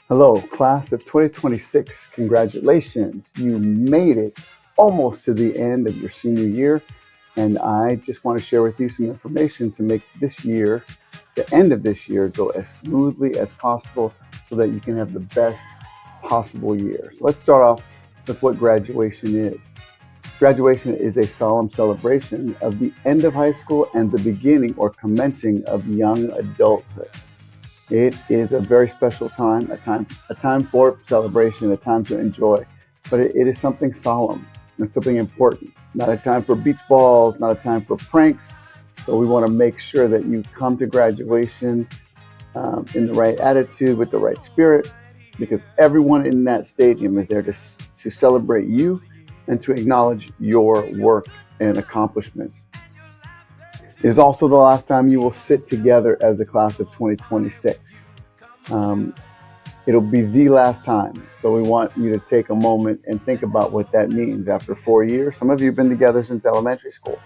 Hello, class of 2026. Congratulations. You made it almost to the end of your senior year. And I just want to share with you some information to make this year, the end of this year, go as smoothly as possible so that you can have the best possible year. So let's start off with what graduation is. Graduation is a solemn celebration of the end of high school and the beginning or commencing of young adulthood. It is a very special time, a time for celebration, a time to enjoy. But it is something solemn and something important. Not a time for beach balls, not a time for pranks. So we want to make sure that you come to graduation in the right attitude, with the right spirit, because everyone in that stadium is there to celebrate you and to acknowledge your work and accomplishments. It is also the last time you will sit together as a class of 2026. Um, it'll be the last time. So we want you to take a moment and think about what that means after 4 years. Some of you have been together since elementary school,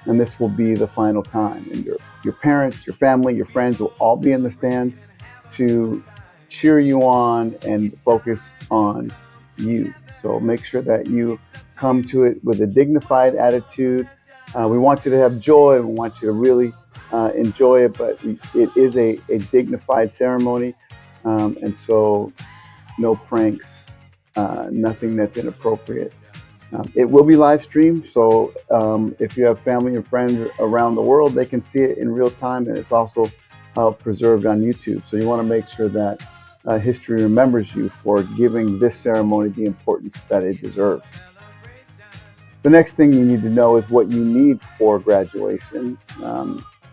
and this will be the final time. And your parents, your family, your friends will all be in the stands to cheer you on and focus on you. So make sure that you come to it with a dignified attitude. We want you to have joy. We want you to really enjoy it, but it is a dignified ceremony. And so no pranks, nothing that's inappropriate. It will be live streamed, so if you have family and friends around the world, they can see it in real time, and it's also preserved on YouTube. So you want to make sure that history remembers you for giving this ceremony the importance that it deserves. The next thing you need to know is what you need for graduation,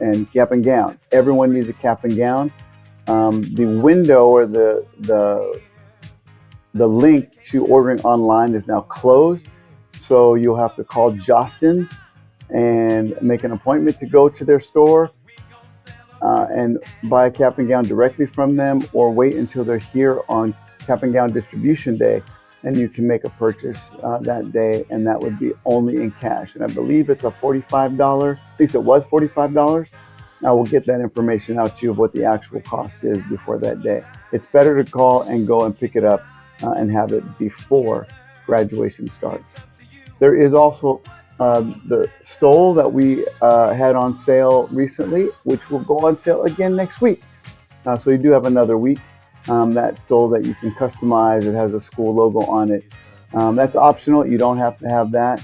and cap and gown. Everyone needs a cap and gown. The window or the link to ordering online is now closed. So you'll have to call Jostens and make an appointment to go to their store and buy a cap and gown directly from them, or wait until they're here on cap and gown distribution day, and you can make a purchase that day, and that would be only in cash. And I believe it's a $45, at least it was $45. I will get that information out to you of what the actual cost is before that day. It's better to call and go and pick it up and have it before graduation starts. There is also the stole that we had on sale recently, which will go on sale again next week. So you do have another week. That stole that you can customize. It has a school logo on it. That's optional. You don't have to have that.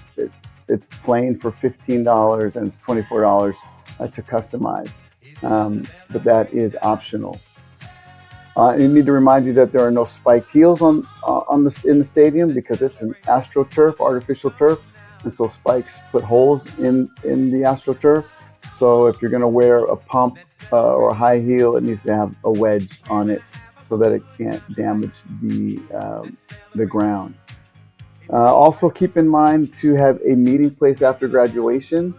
It's plain for $15, and it's $24 to customize. But that is optional. You need to remind you that there are no spiked heels in the stadium, because it's an AstroTurf, artificial turf, and so spikes put holes in the AstroTurf. So if you're going to wear a pump or a high heel, it needs to have a wedge on it so that it can't damage the ground. Also, keep in mind to have a meeting place after graduation.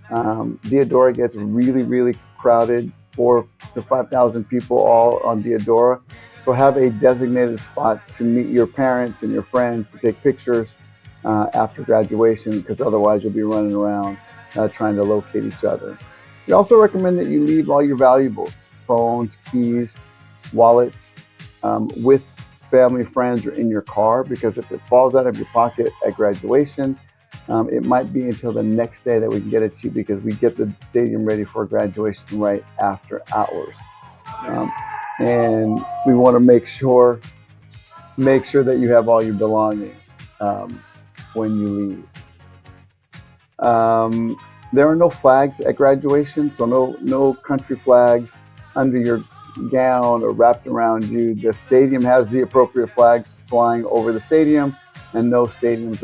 Diodora gets really, really crowded, 4 to 5,000 people all on Diodora. So have a designated spot to meet your parents and your friends, to take pictures after graduation, because otherwise you'll be running around trying to locate each other. We also recommend that you leave all your valuables, phones, keys, wallets, with family, friends, or in your car, because if it falls out of your pocket at graduation, it might be until the next day that we can get it to you, because we get the stadium ready for graduation right after hours. Um, and we want to make sure that you have all your belongings when you leave. There are no flags at graduation, so no country flags under your gown or wrapped around you. The stadium has the appropriate flags flying over the stadium, and no flags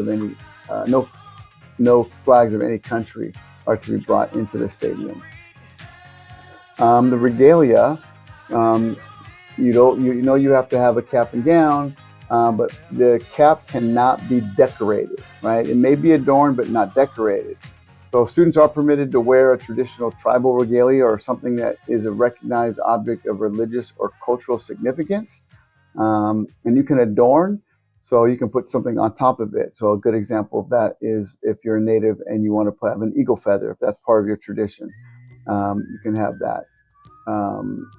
of any country are to be brought into the stadium. The regalia, you have to have a cap and gown, but the cap cannot be decorated, right? It may be adorned, but not decorated. So students are permitted to wear a traditional tribal regalia, or something that is a recognized object of religious or cultural significance. And you can adorn, so you can put something on top of it. So a good example of that is if you're a native and you want to have an eagle feather, if that's part of your tradition, you can have that. Um,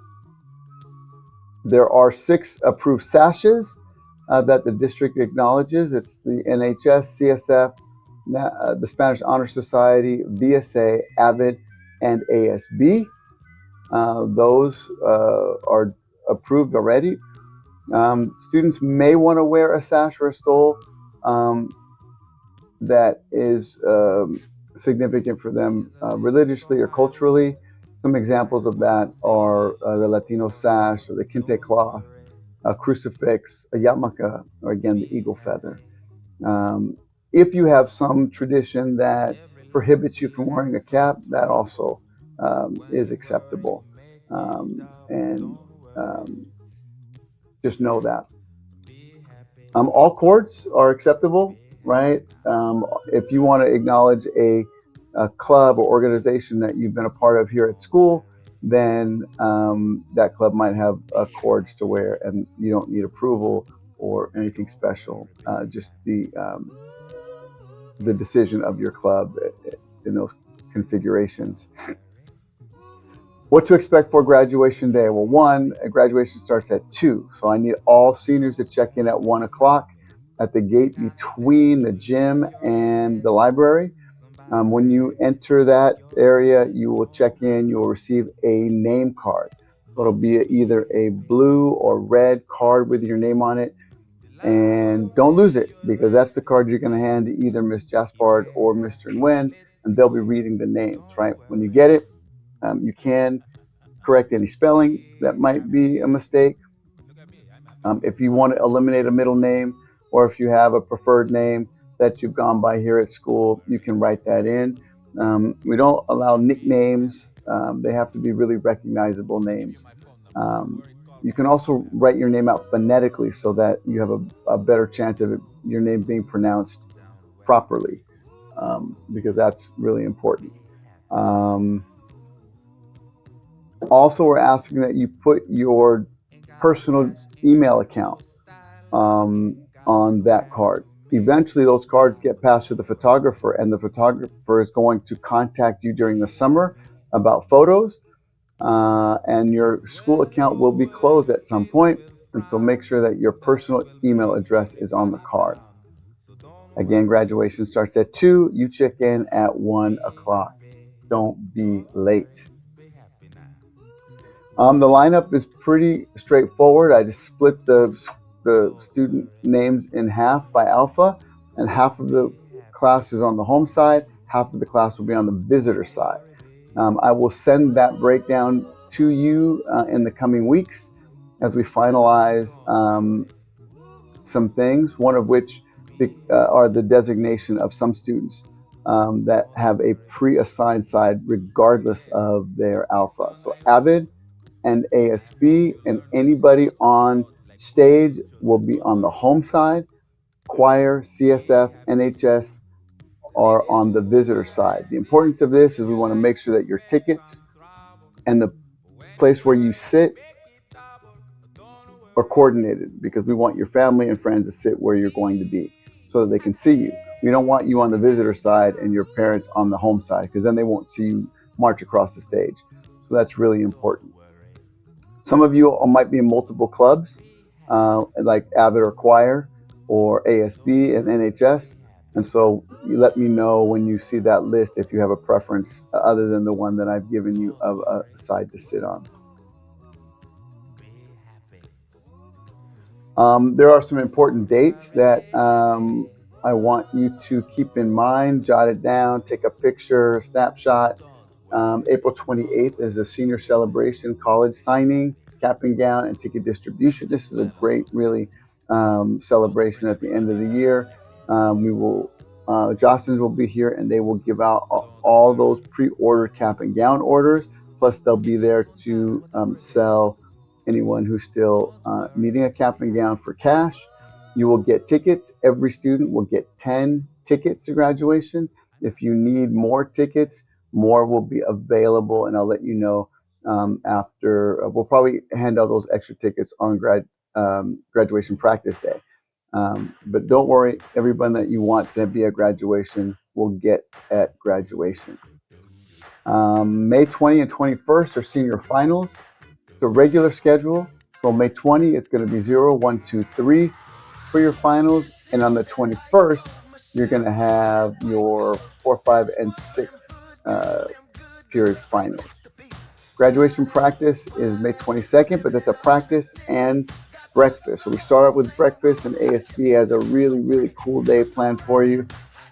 There are 6 approved sashes that the district acknowledges. It's the NHS, CSF, the Spanish Honor Society, VSA, AVID, and ASB. Those are approved already. Students may want to wear a sash or a stole that is significant for them religiously or culturally. Some examples of that are the Latino sash or the kente cloth, a crucifix, a yarmulke, or again, the eagle feather. If you have some tradition that prohibits you from wearing a cap, that also is acceptable. And just know that. All cords are acceptable, right? If you want to acknowledge a club or organization that you've been a part of here at school, then that club might have cords to wear, and you don't need approval or anything special. Just the decision of your club in those configurations. What to expect for graduation day? Well, one, graduation starts at 2. So I need all seniors to check in at 1 o'clock at the gate between the gym and the library. When you enter that area, you will check in, you will receive a name card. So it'll be either a blue or red card with your name on it. And don't lose it, because that's the card you're going to hand to either Miss Jaspard or Mr. Nguyen, and they'll be reading the names, right? When you get it, you can correct any spelling that might be a mistake. If you want to eliminate a middle name, or if you have a preferred name that you've gone by here at school, you can write that in. We don't allow nicknames. They have to be really recognizable names. You can also write your name out phonetically so that you have a better chance of your name being pronounced properly, because that's really important. Also, we're asking that you put your personal email account on that card. Eventually, those cards get passed to the photographer, and the photographer is going to contact you during the summer about photos, and your school account will be closed at some point, and so make sure that your personal email address is on the card. Again, graduation starts at 2. You check in at 1 o'clock. Don't be late. The lineup is pretty straightforward. I just split the student names in half by alpha, and half of the class is on the home side, half of the class will be on the visitor side. I will send that breakdown to you in the coming weeks as we finalize some things, one of which are the designation of some students that have a pre-assigned side regardless of their alpha. So AVID and ASB and anybody on stage will be on the home side. Choir, CSF, NHS are on the visitor side. The importance of this is we want to make sure that your tickets and the place where you sit are coordinated, because we want your family and friends to sit where you're going to be so that they can see you. We don't want you on the visitor side and your parents on the home side, because then they won't see you march across the stage. So that's really important. Some of you might be in multiple clubs, like AVID or choir or ASB and NHS. And so you let me know when you see that list if you have a preference other than the one that I've given you of a side to sit on. There are some important dates that I want you to keep in mind, jot it down, take a picture, a snapshot. April 28th is a senior celebration, college signing, cap and gown, and ticket distribution. This is a great, really, celebration at the end of the year. Jostens will be here, and they will give out all those pre-ordered cap and gown orders. Plus, they'll be there to sell anyone who's still needing a cap and gown for cash. You will get tickets. Every student will get 10 tickets to graduation. If you need more tickets, more will be available, and I'll let you know after. We'll probably hand out those extra tickets on graduation practice day. But don't worry, everyone that you want to be at graduation will get at graduation. May 20 and 21st are senior finals. The regular schedule, So May 20, it's going to be 0, 1, 2, 3 for your finals. And on the 21st, you're going to have your 4, 5, and 6 period finals. Graduation practice is May 22nd, but that's a practice and breakfast. So we start out with breakfast, and ASB has a really, really cool day planned for you.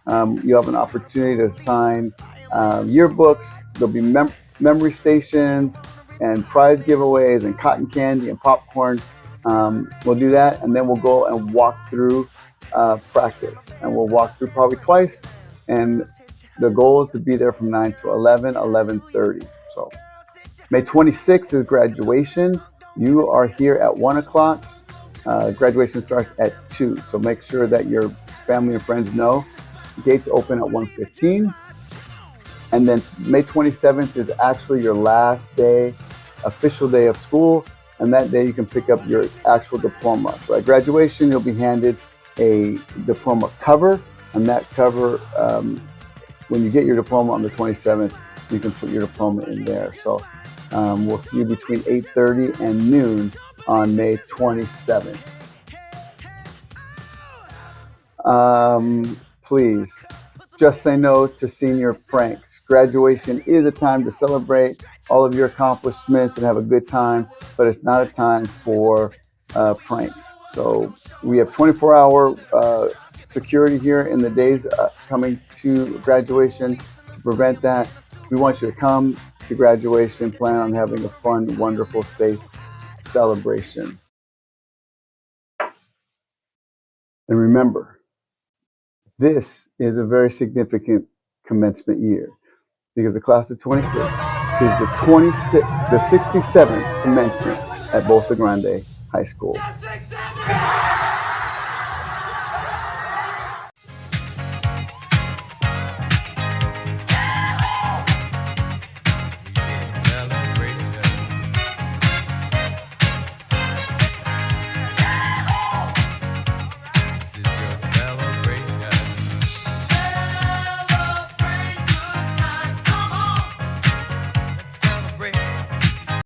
You have an opportunity to sign yearbooks. There'll be memory stations and prize giveaways and cotton candy and popcorn. We'll do that, and then we'll go and walk through practice. And we'll walk through probably twice, and the goal is to be there from 9 to 11, 11:30. So May 26th is graduation. You are here at 1 o'clock. Graduation starts at 2. So make sure that your family and friends know. Gates open at 1:15. And then May 27th is actually your last day, official day of school. And that day you can pick up your actual diploma. So at graduation, you'll be handed a diploma cover. And that cover, when you get your diploma on the 27th, you can put your diploma in there. So we'll see you between 8:30 and noon on May 27th. Please, just say no to senior pranks. Graduation is a time to celebrate all of your accomplishments and have a good time, but it's not a time for pranks. So we have 24-hour security here in the days coming to graduation to prevent that. We want you to come to graduation, plan on having a fun, wonderful, safe celebration. And remember, this is a very significant commencement year because the class of 26 is the 67th commencement at Bolsa Grande High School.